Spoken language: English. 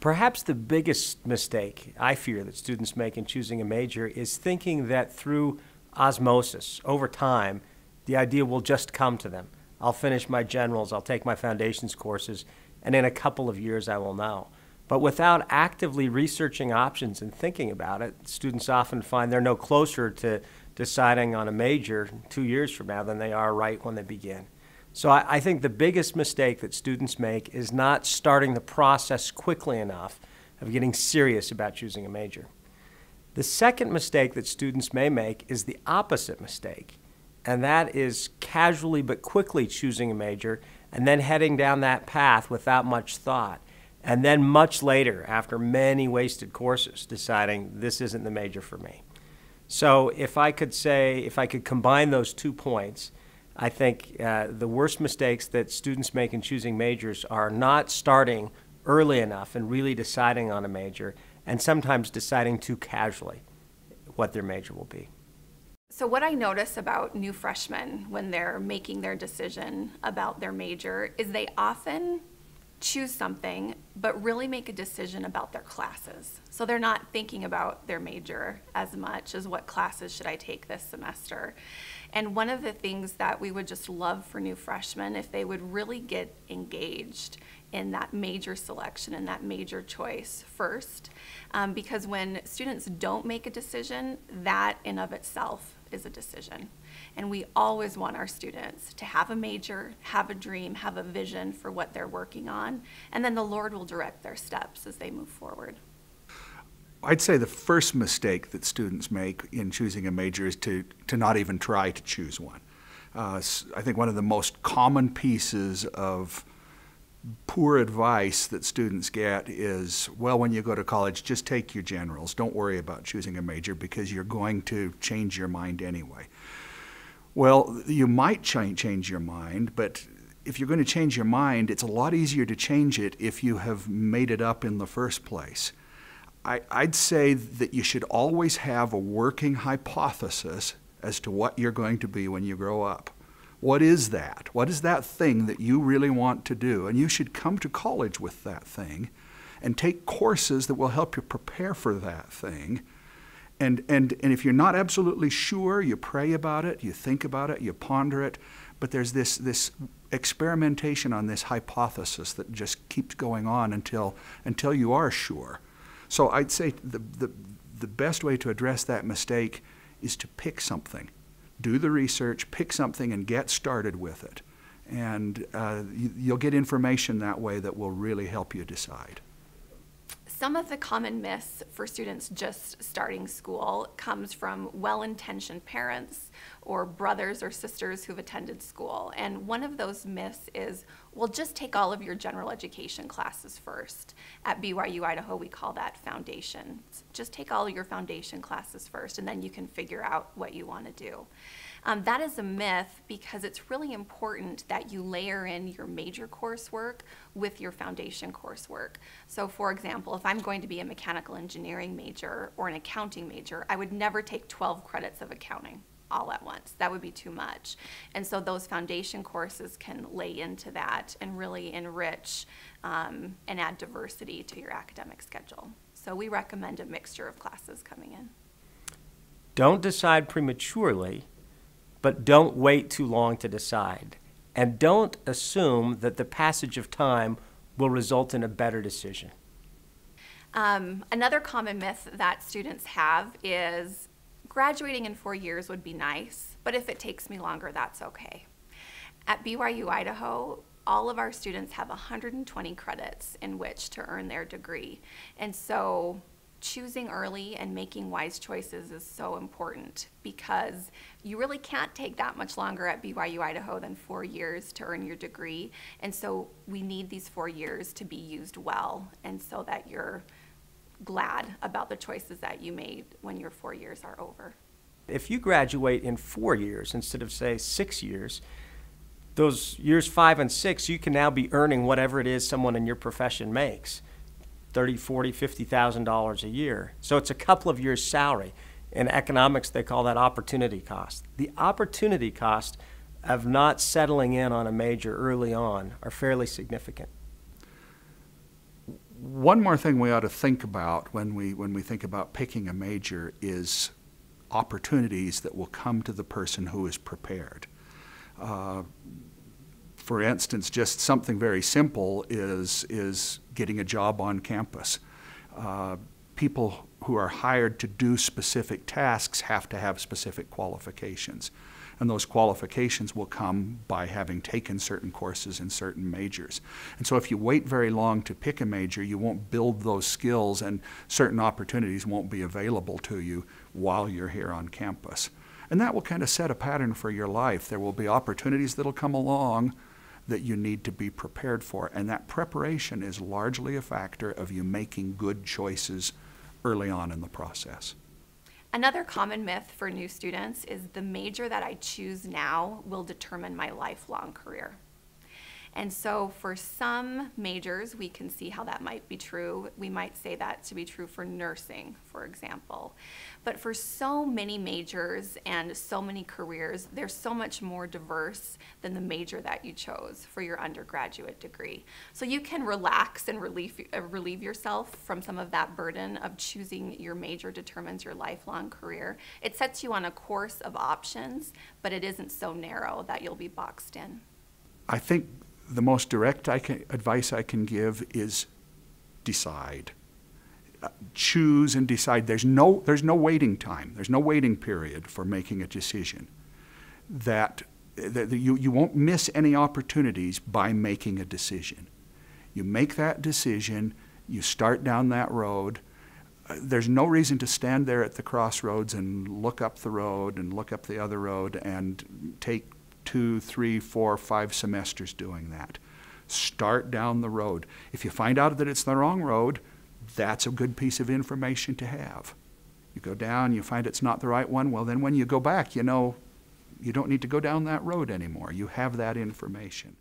Perhaps the biggest mistake I fear that students make in choosing a major is thinking that through osmosis, over time, the idea will just come to them. I'll finish my generals, I'll take my foundations courses, and in a couple of years I will know. But without actively researching options and thinking about it, students often find they're no closer to deciding on a major 2 years from now than they are right when they begin. So I think the biggest mistake that students make is not starting the process quickly enough of getting serious about choosing a major. The second mistake that students may make is the opposite mistake, and that is casually but quickly choosing a major and then heading down that path without much thought, and then much later, after many wasted courses, deciding this isn't the major for me. So if I could combine those 2 points, I think the worst mistakes that students make in choosing majors are not starting early enough and really deciding on a major, and sometimes deciding too casually what their major will be. So what I notice about new freshmen when they're making their decision about their major is they often choose something but really make a decision about their classes. So they're not thinking about their major as much as what classes should I take this semester. And one of the things that we would just love for new freshmen, if they would really get engaged in that major selection and that major choice first, because when students don't make a decision, that in of itself is a decision. And we always want our students to have a major, have a dream, have a vision for what they're working on, and then the Lord will direct their steps as they move forward. I'd say the first mistake that students make in choosing a major is to not even try to choose one. I think one of the most common pieces of poor advice that students get is, well, when you go to college, just take your generals. Don't worry about choosing a major because you're going to change your mind anyway. Well, you might change your mind, but if you're going to change your mind, it's a lot easier to change it if you have made it up in the first place. I'd say that you should always have a working hypothesis as to what you're going to be when you grow up. What is that? What is that thing that you really want to do? And you should come to college with that thing and take courses that will help you prepare for that thing. And if you're not absolutely sure, you pray about it, you think about it, you ponder it, but there's this experimentation on this hypothesis that just keeps going on until you are sure. So I'd say the best way to address that mistake is to pick something. Do the research, pick something, and get started with it. And you'll get information that way that will really help you decide. Some of the common myths for students just starting school comes from well-intentioned parents or brothers or sisters who've attended school. And one of those myths is, well, just take all of your general education classes first. At BYU Idaho, we call that foundation. Just take all of your foundation classes first, and then you can figure out what you want to do. That is a myth because it's really important that you layer in your major coursework with your foundation coursework. So for example, if I'm going to be a mechanical engineering major or an accounting major, I would never take 12 credits of accounting all at once. That would be too much. And so those foundation courses can lay into that and really enrich and add diversity to your academic schedule. So we recommend a mixture of classes coming in. Don't decide prematurely, but don't wait too long to decide. And don't assume that the passage of time will result in a better decision. Another common myth that students have is graduating in 4 years would be nice, but if it takes me longer, that's okay. At BYU Idaho, all of our students have 120 credits in which to earn their degree. And so choosing early and making wise choices is so important because you really can't take that much longer at BYU Idaho than 4 years to earn your degree. And so we need these 4 years to be used well and so that you're glad about the choices that you made when your 4 years are over. If you graduate in 4 years instead of, say, 6 years, those years 5 and 6, you can now be earning whatever it is someone in your profession makes. $30,000, $40,000, $50,000 a year. So it's a couple of years' salary. In economics, they call that opportunity cost. The opportunity cost of not settling in on a major early on are fairly significant. One more thing we ought to think about when we think about picking a major is opportunities that will come to the person who is prepared. For instance, just something very simple is getting a job on campus. People who are hired to do specific tasks have to have specific qualifications. And those qualifications will come by having taken certain courses in certain majors. And so if you wait very long to pick a major, you won't build those skills, and certain opportunities won't be available to you while you're here on campus. And that will kind of set a pattern for your life. There will be opportunities that'll come along that you need to be prepared for, and that preparation is largely a factor of you making good choices early on in the process. Another common myth for new students is the major that I choose now will determine my lifelong career. And so for some majors, we can see how that might be true. We might say that to be true for nursing, for example. But for so many majors and so many careers, they're so much more diverse than the major that you chose for your undergraduate degree. So you can relax and relieve yourself from some of that burden of choosing your major determines your lifelong career. It sets you on a course of options, but it isn't so narrow that you'll be boxed in. I think the most direct advice I can give is decide. Choose and decide. There's no waiting time. There's no waiting period for making a decision. That you won't miss any opportunities by making a decision. You make that decision, you start down that road. There's no reason to stand there at the crossroads and look up the road and look up the other road and take 2, 3, 4, 5 semesters doing that. Start down the road. If you find out that it's the wrong road, that's a good piece of information to have. You go down, you find it's not the right one, well then when you go back, you know, you don't need to go down that road anymore. You have that information.